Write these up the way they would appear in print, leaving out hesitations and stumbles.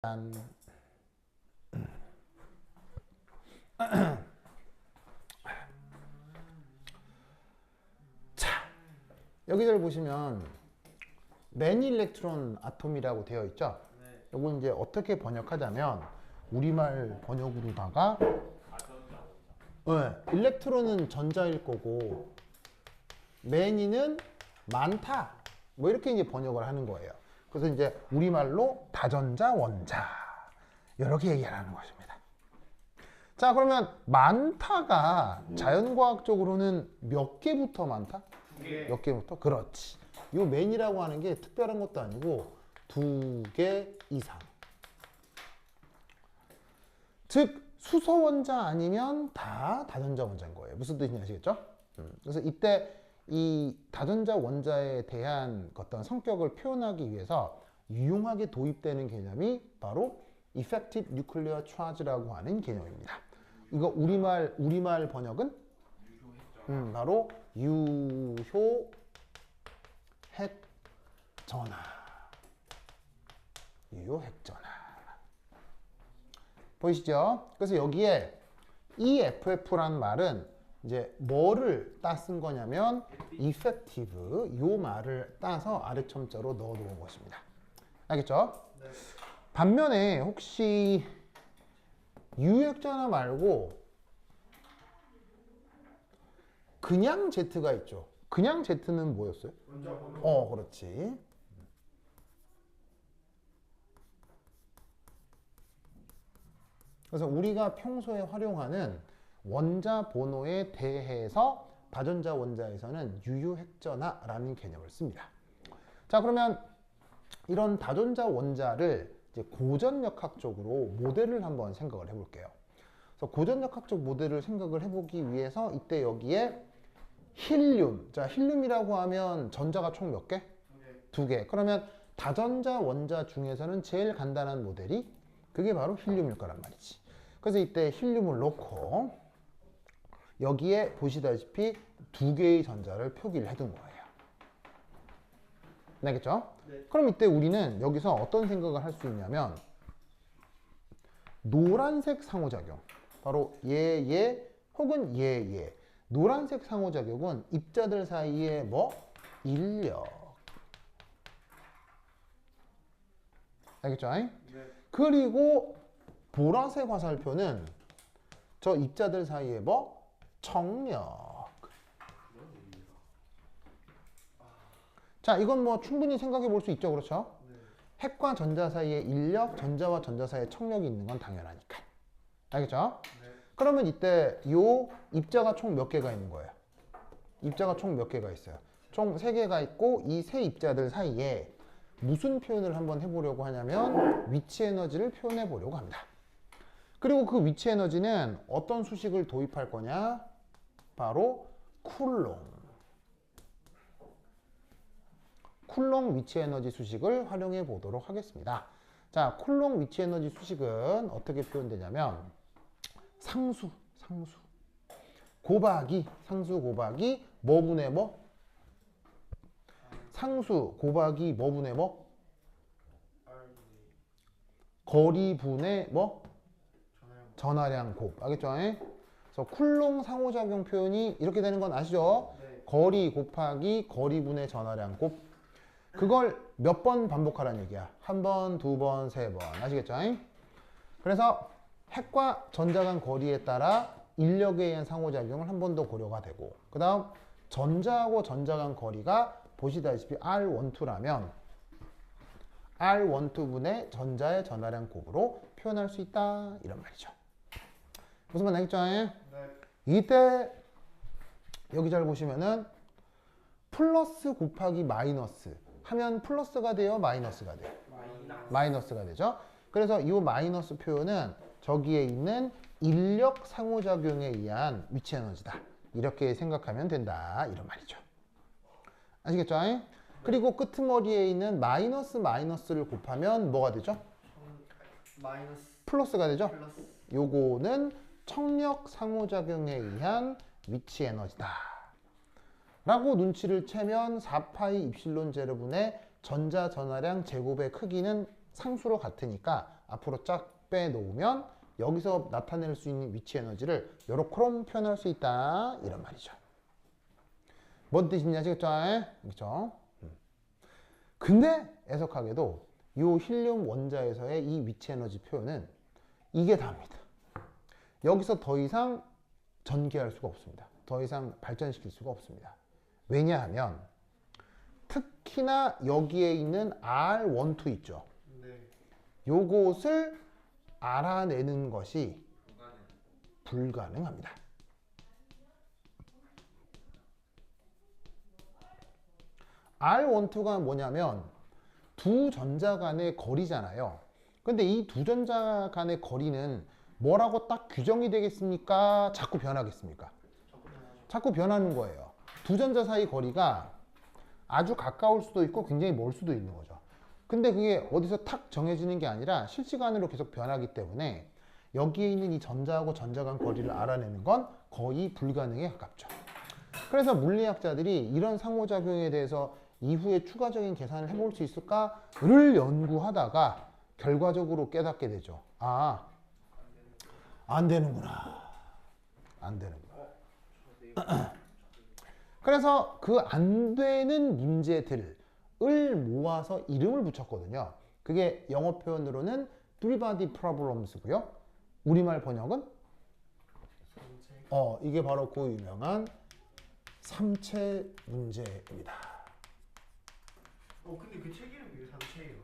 짠. 자, 여기를 보시면 맨 일렉트론 아톰이라고 되어 있죠. 요거 이제 어떻게 번역하자면 우리말 번역으로다가 일렉트론은 전자일 거고 매니는 많다 뭐 이렇게 이제 번역을 하는 거예요. 그래서 이제 우리말로 다전자 원자 이렇게 얘기하는 것입니다. 자, 그러면 많다가 자연과학적으로는 몇 개부터 많다? 몇 개부터? 그렇지. 요 맨이라고 하는 게 특별한 것도 아니고 2개 이상. 즉 수소 원자 아니면 다 다전자 원자인 거예요. 무슨 뜻인지 아시겠죠? 그래서 이때 이 다전자 원자에 대한 어떤 성격을 표현하기 위해서 유용하게 도입되는 개념이 바로 Effective Nuclear Charge라고 하는 개념입니다. 이거 우리말 번역은 바로 유효 핵 전하. 유효 핵 전하. 보이시죠? 그래서 여기에 EFF란 말은 이제 뭐를 따 쓴 거냐면 effective 요 말을 따서 아래첨자로 넣어 놓은 것입니다. 알겠죠? 네. 반면에 혹시 유효핵전화 말고 그냥 Z가 있죠. 그냥 Z는 뭐였어요? 그렇지. 그래서 우리가 평소에 활용하는 원자 번호에 대해서 다전자 원자에서는 유효핵전화라는 개념을 씁니다. 자, 그러면 이런 다전자 원자를 이제 고전역학적으로 모델을 한번 생각을 해볼게요. 그래서 고전역학적 모델을 생각을 해보기 위해서 이때 여기에 힐륨. 자, 힐륨이라고 하면 전자가 총 몇 개? 2개. 그러면 다전자 원자 중에서는 제일 간단한 모델이 그게 바로 힐륨일 거란 말이지. 그래서 이때 힐륨을 놓고 여기에 보시다시피 2개의 전자를 표기를 해둔 거예요. 알겠죠? 네. 그럼 이때 우리는 여기서 어떤 생각을 할 수 있냐면 노란색 상호작용, 바로 얘 혹은 얘 노란색 상호작용은 입자들 사이에 뭐? 인력. 알겠죠? 네. 그리고 보라색 화살표는 저 입자들 사이에 뭐? 청력. 자, 이건 뭐 충분히 생각해 볼 수 있죠. 그렇죠? 핵과 전자 사이에 인력, 전자와 전자 사이에 청력이 있는 건 당연하니까. 알겠죠? 네. 그러면 이때 요 입자가 총 몇 개가 있는 거예요? 입자가 총 몇 개가 있어요? 총 3개가 있고 이 세 입자들 사이에 무슨 표현을 한번 해보려고 하냐면 위치 에너지를 표현해 보려고 합니다. 그리고 그 위치 에너지는 어떤 수식을 도입할 거냐? 바로 쿨롱 위치 에너지 수식을 활용해 보도록 하겠습니다. 자, 쿨롱 위치 에너지 수식은 어떻게 표현되냐면 상수 곱하기 뭐 분의 뭐? 상수 곱하기 뭐 분의 뭐? 거리 분의 뭐? 전하량 곱. 알겠죠? 그래서 쿨롱 상호작용 표현이 이렇게 되는 건 아시죠? 네. 거리 곱하기 거리 분의 전하량 곱. 그걸 몇 번 반복하라는 얘기야. 1번, 2번, 3번. 아시겠죠? 그래서 핵과 전자 간 거리에 따라 인력에 의한 상호작용을 한 번 더 고려가 되고, 그 다음 전자하고 전자 간 거리가 보시다시피 R12라면 R12분의 전자의 전하량 곱으로 표현할 수 있다, 이런 말이죠. 무슨 말 알겠죠? 네. 이때 여기 잘 보시면은 플러스 곱하기 마이너스 하면 플러스가 돼요, 마이너스가 돼요? 마이너스가 되죠. 그래서 이 마이너스 표현은 저기에 있는 인력 상호작용에 의한 위치 에너지다, 이렇게 생각하면 된다, 이런 말이죠. 아시겠죠? 그리고 끄트머리에 있는 마이너스를 곱하면 뭐가 되죠? 플러스가 되죠? 요거는 청력 상호작용에 의한 위치 에너지다 라고 눈치를 채면 4파이 입실론 제로분의 전자 전하량 제곱의 크기는 상수로 같으니까 앞으로 쫙 빼놓으면 여기서 나타낼 수 있는 위치 에너지를 요렇게 표현할 수 있다 이런 말이죠. 뭔 뜻인지 아시겠죠? 그렇죠? 근데 애석하게도 이 힐륨 원자에서의 이 위치 에너지 표현은 이게 답니다. 여기서 더 이상 전개할 수가 없습니다. 더 이상 발전시킬 수가 없습니다. 왜냐하면 특히나 여기에 있는 R12 있죠. 네. 요것을 알아내는 것이 불가능합니다. R12가 뭐냐면 두 전자 간의 거리잖아요. 근데 이 두 전자 간의 거리는 뭐라고 딱 규정이 되겠습니까? 자꾸 변하겠습니까? 자꾸 변하는 거예요. 두 전자 사이 거리가 아주 가까울 수도 있고 굉장히 멀 수도 있는 거죠. 근데 그게 어디서 탁 정해지는 게 아니라 실시간으로 계속 변하기 때문에 여기에 있는 이 전자하고 전자 간 거리를 알아내는 건 거의 불가능에 가깝죠. 그래서 물리학자들이 이런 상호작용에 대해서 이후에 추가적인 계산을 해볼 수 있을까를 연구하다가 결과적으로 깨닫게 되죠. 아, 안 되는구나. 안 되는구나. 그래서 그 안 되는 문제들을 모아서 이름을 붙였거든요. 그게 영어 표현으로는 three body problems고요. 우리말 번역은 이게 바로 그 유명한 삼체 문제입니다. 근데 그 책 이름이 왜 삼체예요?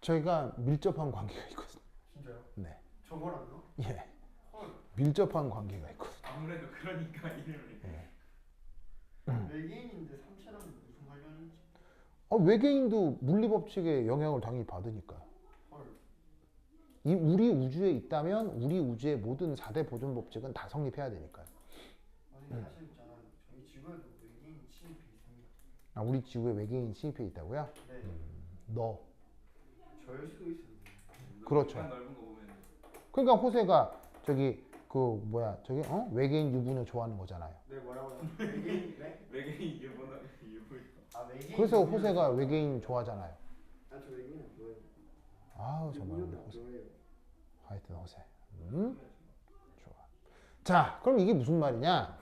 저희가 밀접한 관계가 있거든요. 진짜요? 네. 저거랑요? 예. 헐. 밀접한 관계가 있거든요. 아무래도 그러니까 이름이. 외계인인데 삼체랑 무슨 관련이 있지? 외계인도 물리 법칙에 영향을 당연히 받으니까. 헐. 이 우리 우주에 있다면 우리 우주의 모든 4대 보존 법칙은 다 성립해야 되니까요. 아니 사실 있잖아. 저희 지구에도 외계인 침입이 있습니다. 아, 우리 지구에 외계인 침입해 있다고요? 네. 너. 저일 수도 있어요. 그렇죠. 넓은 거 보면 그러니까 호세가 저기 외계인 유분을 좋아하는 거잖아요. 네 뭐라고요? 외계인 네? 외계인 유보나 유보. 아 외계인. 그래서 호세가 외계인 좋아하잖아요. 아저 외계인 안 좋아해요. 아우 정말 우리 유부녀도 안 호세. 좋아해요. 하여튼 호세. 좋아. 자, 그럼 이게 무슨 말이냐?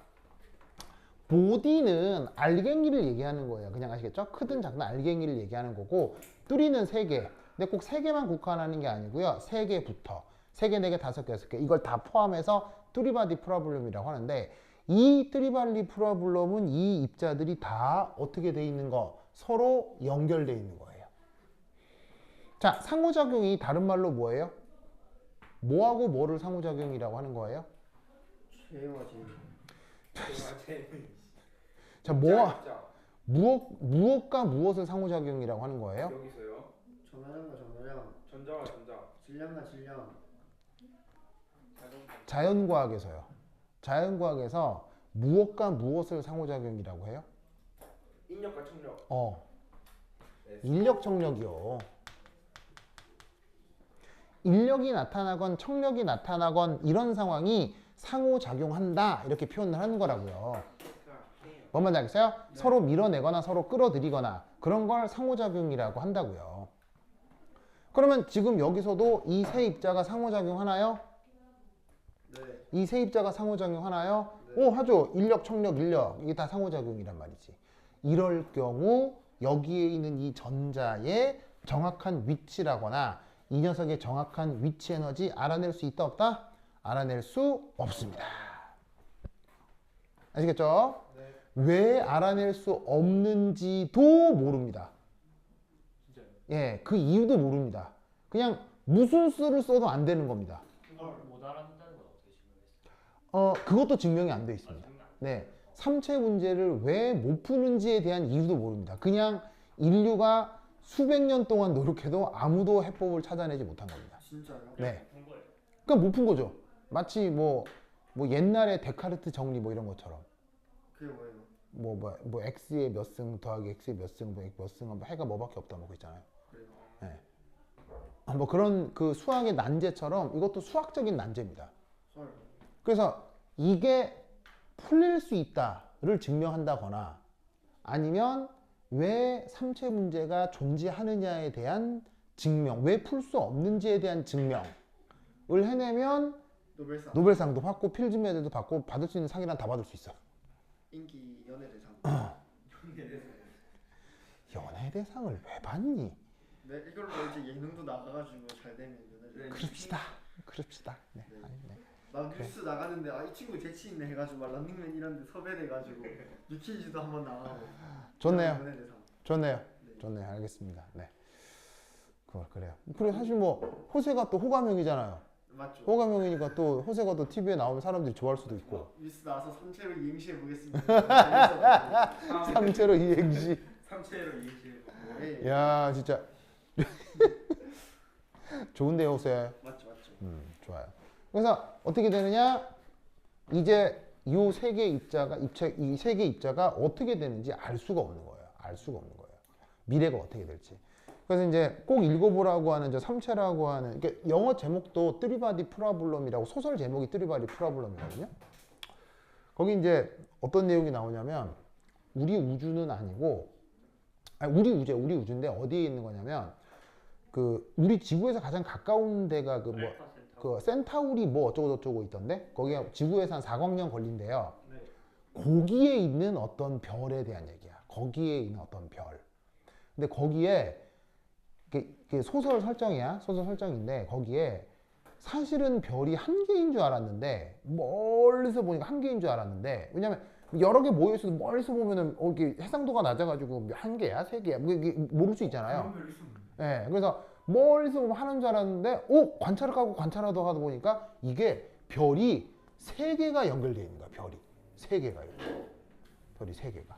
보디는 알갱이를 얘기하는 거예요. 그냥 아시겠죠? 크든 작든 알갱이를 얘기하는 거고, 뚜리는 3개. 근데 꼭 3개만 국한하는 게 아니고요. 3개부터 3개, 4개, 5개, 6개 이걸 다 포함해서 뚜리바디 프로블럼이라고 하는데, 이 뚜리바디 프로블럼은 이 입자들이 다 어떻게 돼 있는 거? 서로 연결돼 있는 거예요. 자, 상호작용이 다른 말로 뭐예요? 뭐하고 뭐를 상호작용이라고 하는 거예요? 죄와 죄. 자, 무엇과 무엇을 상호작용이라고 하는 거예요? 여기서요. 전화량과 전화량. 전자와 전자. 질량과 질량. 자연과학에서요. 자연과학에서 무엇과 무엇을 상호작용이라고 해요? 인력과 청력. 인력, 청력이요. 인력이 나타나건 청력이 나타나건 이런 상황이 상호작용한다 이렇게 표현을 하는 거라고요. 뭔 말인지 알겠어요? 네. 서로 밀어내거나 서로 끌어들이거나 그런 걸 상호작용이라고 한다고요. 그러면 지금 여기서도 이 세 입자가 상호작용하나요? 네. 이 세 입자가 상호작용하나요? 네. 하죠. 인력, 청력, 인력 이게 다 상호작용이란 말이지. 이럴 경우 여기에 있는 이 전자의 정확한 위치라거나 이 녀석의 정확한 위치 에너지 알아낼 수 있다 없다? 알아낼 수 없습니다. 아시겠죠? 네. 왜 알아낼 수 없는지도 모릅니다. 진짜요? 예, 그 이유도 모릅니다. 그냥 무슨 수를 써도 안 되는 겁니다. 그걸 못 알아듣는다는 건 어떻게 증명했어요? 그것도 증명이 안 돼 있습니다. 네, 삼체 문제를 왜 못 푸는지에 대한 이유도 모릅니다. 그냥 인류가 수백 년 동안 노력해도 아무도 해법을 찾아내지 못한 겁니다. 진짜요? 네, 본 거예요. 그러니까 못 푼 거죠. 마치 뭐 옛날에 데카르트 정리 뭐 이런 것처럼 그게 뭐예요? 뭐 x의 몇 승 더하기 x의 몇 승, 몇 승은 뭐 해가 뭐밖에 없다 뭐 그랬잖아요. 그래요. 네. 뭐 그런 그 수학의 난제처럼 이것도 수학적인 난제입니다. 헐. 그래서 이게 풀릴 수 있다를 증명한다거나 아니면 왜 삼체 문제가 존재하느냐에 대한 증명, 왜 풀 수 없는지에 대한 증명을 해내면 노벨상. 노벨상도 받고 필즈 메달도 받고 받을 수 있는 상이란 다 받을 수 있어. 인기 연예대상. 연예대상을 왜 받니? 네, 이걸로 이제 예능도 나가가지고 잘 되면 연예대상. 그럽시다. 네. 네. 아니, 네. 막 뉴스 나가는데 이 친구 재치 있네 해가지고 막 런닝맨 이런데 섭외돼가지고 뉴키즈도 한번 나가고. 좋네요. 연예대상. 좋네요. 네. 좋네요. 알겠습니다. 네. 그래요. 그리고 사실 뭐 호세가 또 호감형이잖아요. 맞죠. 호감형이니까 또 호세가 또 TV에 나오면 사람들이 좋아할 수도 있고. 뉴스 나와서 3채로 이행시 해보겠습니다. 상체로 이행시. 삼체로 이행시. 네. 야 진짜 좋은데요 호세. 맞죠. 좋아요. 그래서 어떻게 되느냐? 이제 이 세 개 입자가 이 세 개 입자가 어떻게 되는지 알 수가 없는 거예요. 알 수가 없는 거예요. 미래가 어떻게 될지. 그래서 이제 꼭 읽어보라고 하는 저 삼체라고 하는 그러니까 영어 제목도 뜨리바디 프라블럼이라고 소설 제목이 뜨리바디 프라블럼이거든요. 거기 이제 어떤 내용이 나오냐면 우리 우주는 아니고 우리 우주인데 어디에 있는 거냐면 그 우리 지구에서 가장 가까운 데가 그 뭐 그 센타우리 뭐 어쩌고 저쩌고 있던데 거기가 지구에서 한 4광년 걸린대요. 네. 거기에 있는 어떤 별에 대한 얘기야. 거기에 있는 어떤 별. 근데 거기에 이게 소설 설정이야. 소설 설정인데 거기에 사실은 별이 한 개인 줄 알았는데 멀리서 보니까 한 개인 줄 알았는데 왜냐면 여러 개 모여 있어도 멀리서 보면은 이게 해상도가 낮아가지고 한 개야, 세 개야, 뭐 이게 모를 수 있잖아요. 예, 그래서 멀리서 보면 하나인 줄 알았는데, 관찰을 하고 관찰하다 보니까 이게 별이 세 개가 연결되어 있는 거야. 별이 세 개가 별이 세 개가.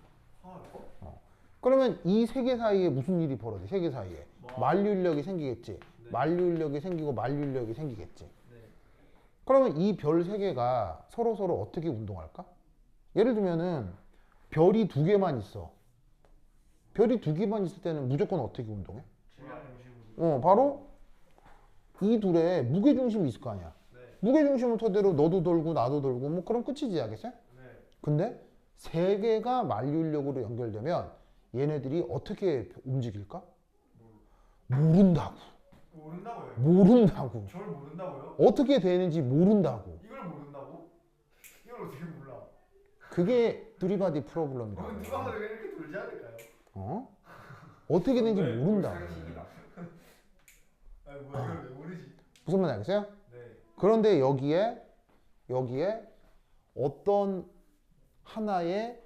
그러면 이 세 개 사이에 무슨 일이 벌어져? 세 개 사이에 만류인력이 생기겠지. 네. 만류인력이 생기고 만류인력이 생기겠지. 네. 그러면 이 별 세 개가 서로 어떻게 운동할까? 예를 들면은 별이 두 개만 있어. 별이 두 개만 있을 때는 무조건 어떻게 운동해? 바로 이 둘에 무게 중심이 있을 거 아니야. 네. 무게 중심을 토대로 너도 돌고 나도 돌고 뭐 그럼 끝이지 알겠어요? 네. 근데 세 개가 만류인력으로 연결되면 얘네들이 어떻게 움직일까? 모른다고. 모른다고요? 모른다고. 저를 모른다고요? 어떻게 되는지 모른다고. 이걸 모른다고? 이걸 어떻게 몰라? 그게 드리바디 프로블럼이라고. 누가 봐도 이렇게 돌지 않을까요? 어떻게 되는지 모른다고. 아니 뭐야 이걸 왜 모르지? 무슨 말인지 알겠어요? 네. 그런데 여기에 어떤 하나의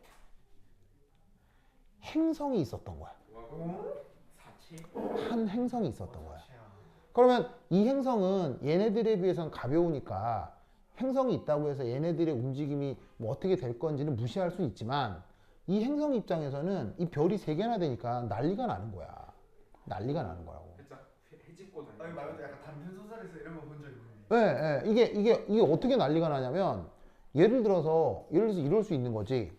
행성이 있었던 거야. 사체? 한 행성이 있었던 거야. 그러면 이 행성은 얘네들에 비해서는 가벼우니까 행성이 있다고 해서 얘네들의 움직임이 뭐 어떻게 될 건지는 무시할 수 있지만 이 행성 입장에서는 이 별이 세 개나 되니까 난리가 나는 거야. 난리가 나는 거라고. 해집고 다니는. 아니 말고 약간 단편 소설에서 이런 거 본 적 있는데. 이게 어떻게 난리가 나냐면 예를 들어서 이럴 수 있는 거지.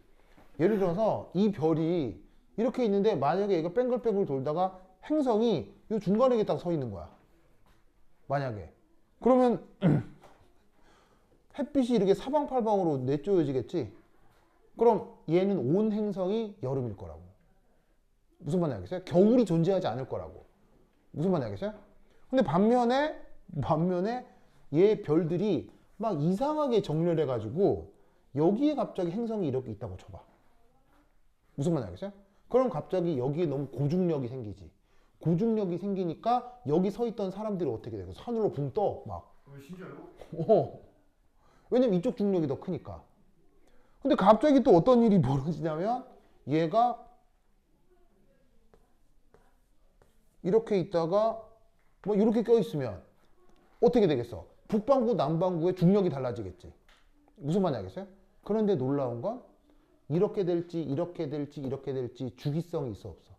예를 들어서 이 별이 이렇게 있는데 만약에 얘가 뺑글뺑글 돌다가 행성이 이 중간에 딱 서 있는 거야. 만약에. 그러면 햇빛이 이렇게 사방팔방으로 내쫓아지겠지. 그럼 얘는 온 행성이 여름일 거라고. 무슨 말인지 알겠어요? 겨울이 존재하지 않을 거라고. 무슨 말인지 알겠어요? 근데 반면에 얘 별들이 막 이상하게 정렬해가지고 여기에 갑자기 행성이 이렇게 있다고 쳐봐. 무슨 말인지 알겠어요? 그럼 갑자기 여기에 너무 고중력이 생기지. 고중력이 생기니까 여기 서 있던 사람들이 어떻게 되고 산으로 붕 떠. 막. 진짜요? 왜냐면 이쪽 중력이 더 크니까. 근데 갑자기 또 어떤 일이 벌어지냐면 얘가 이렇게 있다가 뭐 이렇게 껴있으면 어떻게 되겠어? 북반구 남반구의 중력이 달라지겠지. 무슨 말인지 알겠어요? 그런데 놀라운 건 이렇게 될지 주기성이 있어 없어?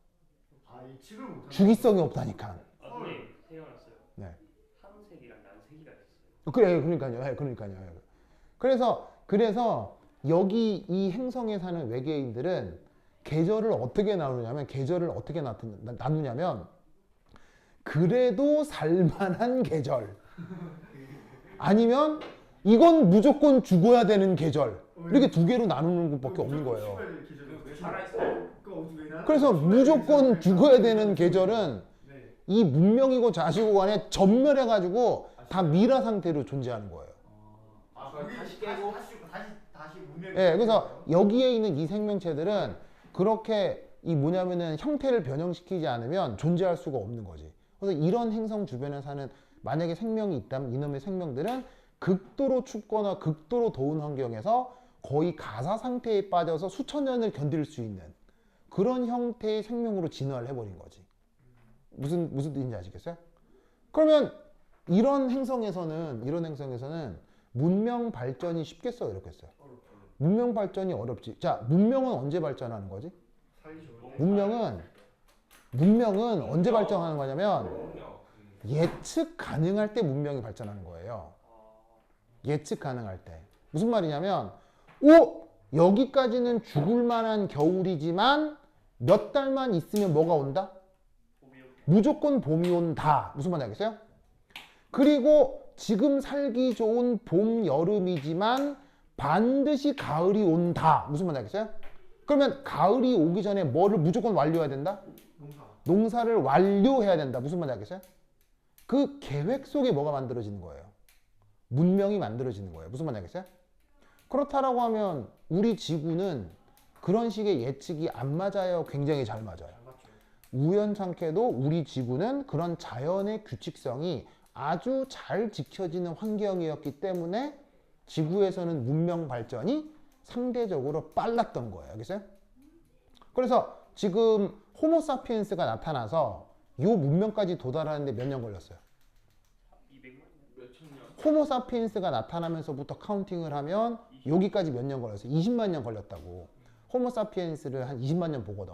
예측을 못하는. 주기성이 없다니까. 선생님 생각났어요. 네. 하늘색이랑 난색이가 있어요. 그러니까요. 그래서 여기 이 행성에 사는 외계인들은 계절을 어떻게 나누냐면 그래도 살만한 계절 아니면 이건 무조건 죽어야 되는 계절 이렇게 두 개로 나누는 것밖에 없는 거예요. 살아있어요. 그래서 무조건 죽어야 되는 계절은 이 문명이고 자시고 간에 전멸해가지고 다 미라 상태로 존재하는 거예요. 그걸 다시 깨고 다시 문명이. 예, 그래서 여기에 있는 이 생명체들은 그렇게 이 뭐냐면은 형태를 변형시키지 않으면 존재할 수가 없는 거지. 그래서 이런 행성 주변에 사는 만약에 생명이 있다면 이놈의 생명들은 극도로 춥거나 극도로 더운 환경에서 거의 가사 상태에 빠져서 수천 년을 견딜 수 있는 그런 형태의 생명으로 진화를 해버린 거지. 무슨 뜻인지 아시겠어요? 그러면 이런 행성에서는 문명 발전이 쉽겠어요, 어렵겠어요? 문명 발전이 어렵지. 자, 문명은 언제 발전하는 거지? 문명은 언제 발전하는 거냐면 예측 가능할 때 문명이 발전하는 거예요. 예측 가능할 때. 무슨 말이냐면 여기까지는 죽을 만한 겨울이지만 몇 달만 있으면 뭐가 온다? 무조건 봄이 온다. 무슨 말인지 알겠어요? 그리고 지금 살기 좋은 봄, 여름이지만 반드시 가을이 온다. 무슨 말인지 알겠어요? 그러면 가을이 오기 전에 뭐를 무조건 완료해야 된다? 농사를 완료해야 된다. 무슨 말인지 알겠어요? 그 계획 속에 뭐가 만들어지는 거예요? 문명이 만들어지는 거예요. 무슨 말인지 알겠어요? 그렇다라고 하면 우리 지구는 그런 식의 예측이 안 맞아요? 굉장히 잘 맞아요. 우연찮게도 우리 지구는 그런 자연의 규칙성이 아주 잘 지켜지는 환경이었기 때문에 지구에서는 문명 발전이 상대적으로 빨랐던 거예요. 알겠어요? 그래서 지금 호모사피엔스가 나타나서 요 문명까지 도달하는데 몇 년 걸렸어요? 200만 몇천 년. 호모사피엔스가 나타나면서부터 카운팅을 하면 여기까지 몇 년 걸렸어요? 20만 년 걸렸다고. 호모사피엔스를 한 20만 년 보거든.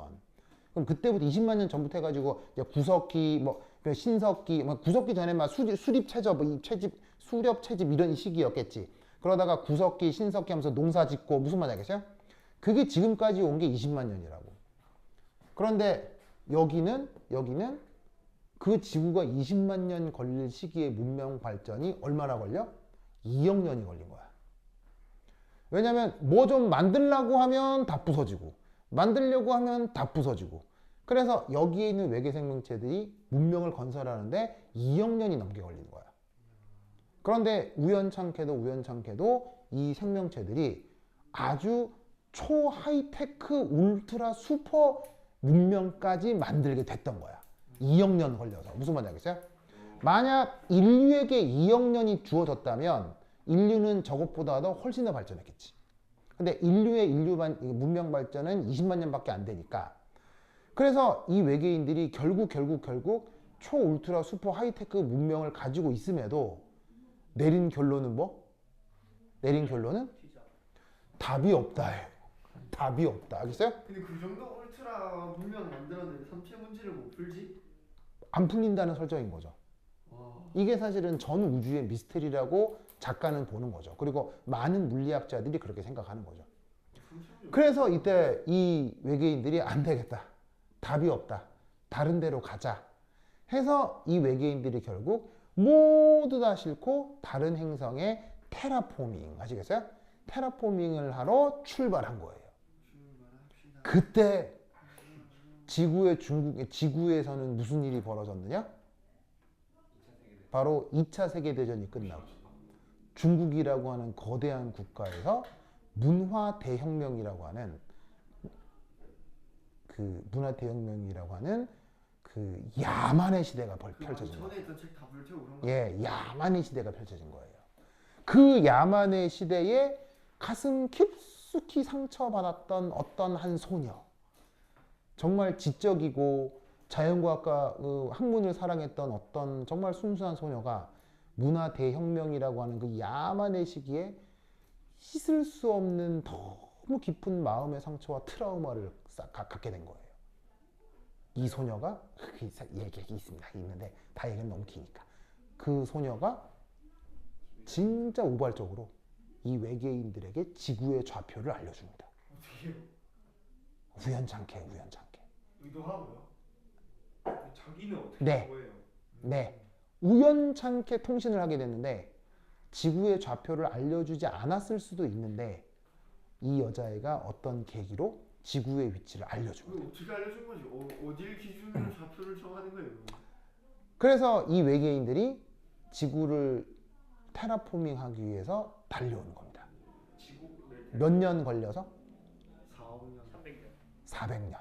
그럼 그때부터 20만 년 전부터 해가지고 구석기, 신석기, 구석기 전에 막 수립 채접, 수렵 채집 이런 시기였겠지. 그러다가 구석기, 신석기 하면서 농사 짓고 무슨 말인지 알겠어요? 그게 지금까지 온 게 20만 년이라고. 그런데 여기는 그 지구가 20만 년 걸릴 시기의 문명 발전이 얼마나 걸려? 2억 년이 걸린 거야. 왜냐면 뭐 좀 만들려고 하면 다 부서지고 만들려고 하면 다 부서지고 그래서 여기에 있는 외계 생명체들이 문명을 건설하는데 2억 년이 넘게 걸린 거야. 그런데 우연찮게도 이 생명체들이 아주 초 하이테크 울트라 슈퍼 문명까지 만들게 됐던 거야. 2억 년 걸려서. 무슨 말인지 알겠어요? 만약 인류에게 2억 년이 주어졌다면 인류는 저것보다도 훨씬 더 발전했겠지. 근데 인류의 문명 발전은 20만 년밖에 안 되니까. 그래서 이 외계인들이 결국 초 울트라 슈퍼 하이테크 문명을 가지고 있음에도 내린 결론은 뭐? 내린 결론은 답이 없다예요. 답이 없다. 알겠어요? 근데 그 정도 울트라 문명 만들었는데 삼체 문제를 못 풀지? 안 풀린다는 설정인 거죠. 이게 사실은 전 우주의 미스테리라고 작가는 보는 거죠. 그리고 많은 물리학자들이 그렇게 생각하는 거죠. 그래서 이때 이 외계인들이 안 되겠다. 답이 없다. 다른 데로 가자. 해서 이 외계인들이 결국 모두 다 싫고 다른 행성에 테라포밍 하시겠어요? 테라포밍을 하러 출발한 거예요. 그때 지구에서는 무슨 일이 벌어졌느냐? 바로 2차 세계대전이 끝나고 중국이라고 하는 거대한 국가에서 문화 대혁명이라고 하는 그 야만의 시대가 펼쳐진 거예요. 전에 있던 책 다 불태우고 그런 거. 예, 야만의 시대가 펼쳐진 거예요. 그 야만의 시대에 가슴 깊숙이 상처받았던 어떤 한 소녀, 정말 지적이고 자연과학과 학문을 사랑했던 어떤 정말 순수한 소녀가 문화 대혁명이라고 하는 그 야만의 시기에 씻을 수 없는 너무 깊은 마음의 상처와 트라우마를 갖게 된 거예요. 이 소녀가 얘기 있는데 다 얘기는 너무 기니까 그 소녀가 진짜 우발적으로 이 외계인들에게 지구의 좌표를 알려줍니다. 어떻게요? 우연찮게. 의도하고요? 자기는 어떻게 네. 한 거예요? 네. 우연찮게 통신을 하게 됐는데 지구의 좌표를 알려주지 않았을 수도 있는데 이 여자애가 어떤 계기로 지구의 위치를 알려줍니다. 어떻게 알려준 거지? 어딜 기준으로 좌표를 정하는 거예요? 그래서 이 외계인들이 지구를 테라포밍하기 위해서 달려오는 겁니다. 몇 년 걸려서? 4, 5년. 400년.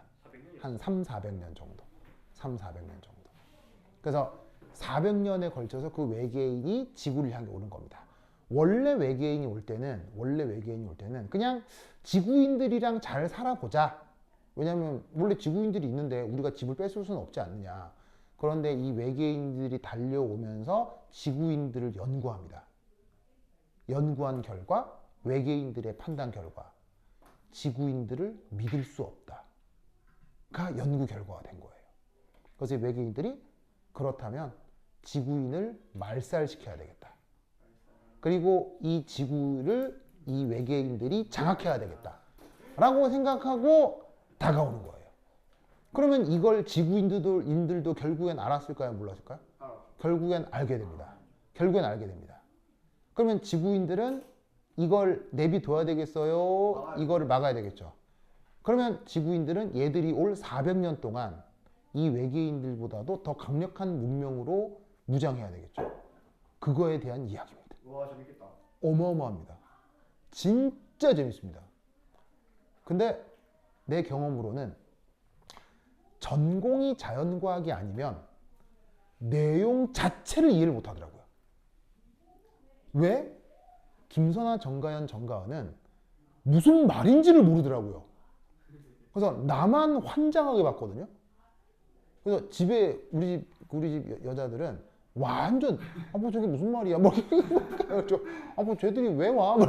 한 3, 400년 정도. 3, 400년 정도. 그래서 400년에 걸쳐서 그 외계인이 지구를 향해 오는 겁니다. 원래 외계인이 올 때는 그냥 지구인들이랑 잘 살아보자. 왜냐면 원래 지구인들이 있는데 우리가 집을 뺏을 수는 없지 않느냐. 그런데 이 외계인들이 달려오면서 지구인들을 연구합니다. 연구한 결과 외계인들의 판단 결과 지구인들을 믿을 수 없다가 연구 결과가 된 거예요. 그래서 외계인들이 그렇다면 지구인을 말살시켜야 되겠다. 그리고 이 지구를 이 외계인들이 장악해야 되겠다. 라고 생각하고 다가오는 거예요. 그러면 이걸 지구인들도 결국엔 알았을까요? 몰랐을까요? 결국엔 알게 됩니다. 그러면 지구인들은 이걸 내비둬야 되겠어요? 이거를 막아야 되겠죠. 그러면 지구인들은 얘들이 올 400년 동안 이 외계인들보다도 더 강력한 문명으로 무장해야 되겠죠. 그거에 대한 이야기입니다. 와 재밌겠다. 어마어마합니다. 진짜 재밌습니다. 근데 내 경험으로는 전공이 자연과학이 아니면 내용 자체를 이해를 못 하더라고요. 왜? 김선아, 정가연, 정가은은 무슨 말인지를 모르더라고요. 그래서 나만 환장하게 봤거든요. 그래서 집에 우리 집 여자들은 완전 뭐 저게 무슨 말이야? 뭐 쟤들이 왜 와? 막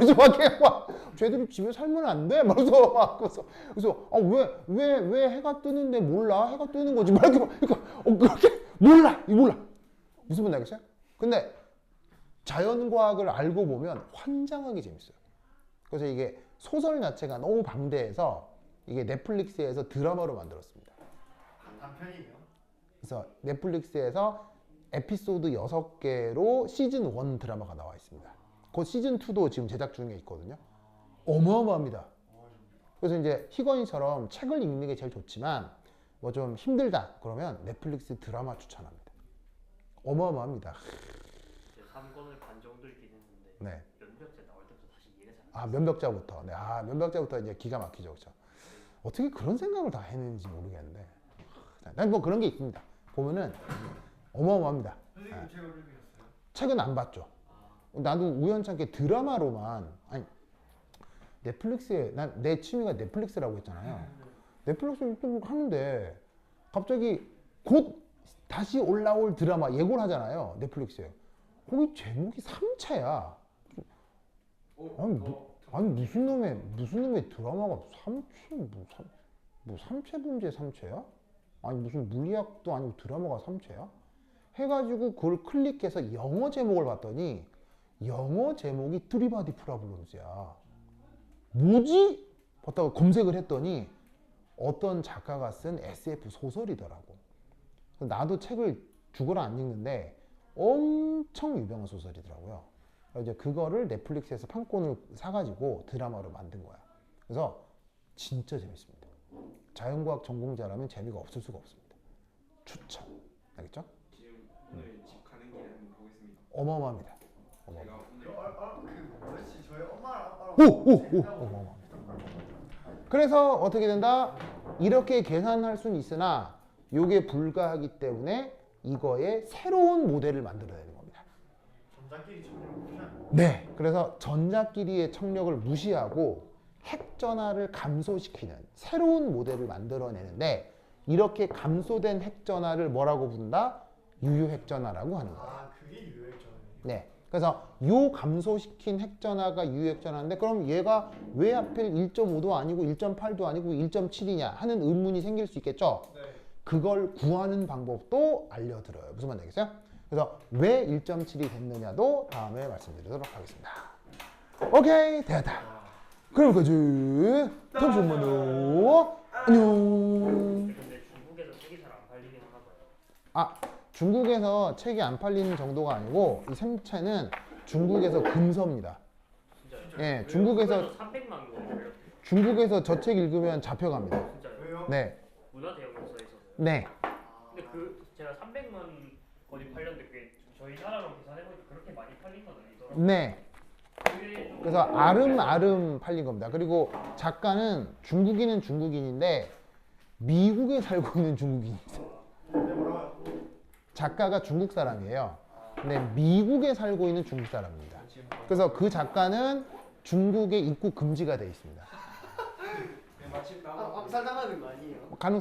쟤들이 집에 살면 안 돼? 그래서 그래서 왜 해가 뜨는데 몰라? 해가 뜨는 거지. 막 이렇게 그렇게 몰라 무슨 말 알겠어요? 근데 자연과학을 알고 보면 환장하기 재밌어요. 그래서 이게 소설 자체가 너무 방대해서 이게 넷플릭스에서 드라마로 만들었습니다. 단편이에요? 그래서 넷플릭스에서 에피소드 6개로 시즌 1 드라마가 나와 있습니다. 그 시즌 2도 지금 제작 중에 있거든요. 어마어마합니다. 그래서 이제 희건이처럼 책을 읽는 게 제일 좋지만 뭐 좀 힘들다 그러면 넷플릭스 드라마 추천합니다. 어마어마합니다. 3권을 반 정도 읽긴 했는데 네. 면벽자 나올 때부터 다시 이해가 잘 안 면벽자부터. 네. 면벽자부터 이제 기가 막히죠. 그렇죠? 어떻게 그런 생각을 다 했는지 모르겠는데. 난 뭐 그런 게 있습니다. 보면은 어마어마합니다. 선생님 책을 읽으셨어요? 책은 안 봤죠. 나도 우연찮게 드라마로만 넷플릭스에 내 취미가 넷플릭스라고 했잖아요. 넷플릭스 유튜브 하는데 갑자기 곧 다시 올라올 드라마 예고를 하잖아요. 넷플릭스에. 거기 제목이 삼체야. 아니 무슨 놈의 드라마가 삼체 문제 삼체야? 아니 무슨 물리학도 아니고 드라마가 삼체야? 해가지고 그걸 클릭해서 영어 제목을 봤더니 영어 제목이 트리바디 프라블럼스야. 뭐지? 봤다가 검색을 했더니 어떤 작가가 쓴 SF 소설이더라고. 나도 책을 죽어라 안 읽는데 엄청 유명한 소설이더라고요. 이제 그거를 넷플릭스에서 판권을 사가지고 드라마로 만든 거야. 그래서 진짜 재밌습니다. 자연과학 전공자라면 재미가 없을 수가 없습니다. 추천. 알겠죠? 지금 오늘 집 가는 길에 한번 보겠습니다. 어마어마합니다. 제가 오늘 뭐였지? 저희 엄마랑 아빠랑 어마어마합니다. 그래서 어떻게 된다? 이렇게 계산할 수는 있으나 이게 불가하기 때문에 이거의 새로운 모델을 만들어내는 겁니다. 전자끼리 청력을 무시하는 네, 그래서 전자끼리의 청력을 무시하고 핵전화를 감소시키는 새로운 모델을 만들어내는데 이렇게 감소된 핵전화를 뭐라고 부른다? 유효핵전화라고 하는 거예요. 아 그게 유효했잖아요. 네, 그래서 요 감소시킨 핵전화가 유효핵전화인데 그럼 얘가 왜 하필 1.5도 아니고 1.8도 아니고 1.7이냐 하는 의문이 생길 수 있겠죠? 네. 그걸 구하는 방법도 알려드려요. 무슨 말인지 알겠어요? 그래서 왜 1.7이 됐느냐도 다음에 말씀드리도록 하겠습니다. 오케이, 됐다. 그럼 가지. 잠시만요. 안녕. 근데 중국에서 책이 잘 안 팔리긴 하나 봐요. 아, 중국에서 책이 안 팔리는 정도가 아니고 이 생체는 중국에서 금서입니다. 진짜요? 예, 중국에서 300만 권 걸렸대요. 중국에서 저 책 읽으면 잡혀갑니다. 진짜요? 왜요? 네, 문화대혁명서에서는. 네. 근데 그 제가 300만 거의 팔렸는데 그게 저희 나라로 계산해보니까 그렇게 많이 팔린 건 아니더라고요. 네. 그게 좀 그래서 아름아름 팔린 겁니다. 그리고 작가는 중국인은 중국인인데 미국에 살고 있는 중국인이 있어요. 작가가 중국 사람이에요. 근데 미국에 살고 있는 중국 사람입니다. 그래서 그 작가는 중국에 입국 금지가 돼 있습니다. 마침 암살당하는 거 아니에요? 가능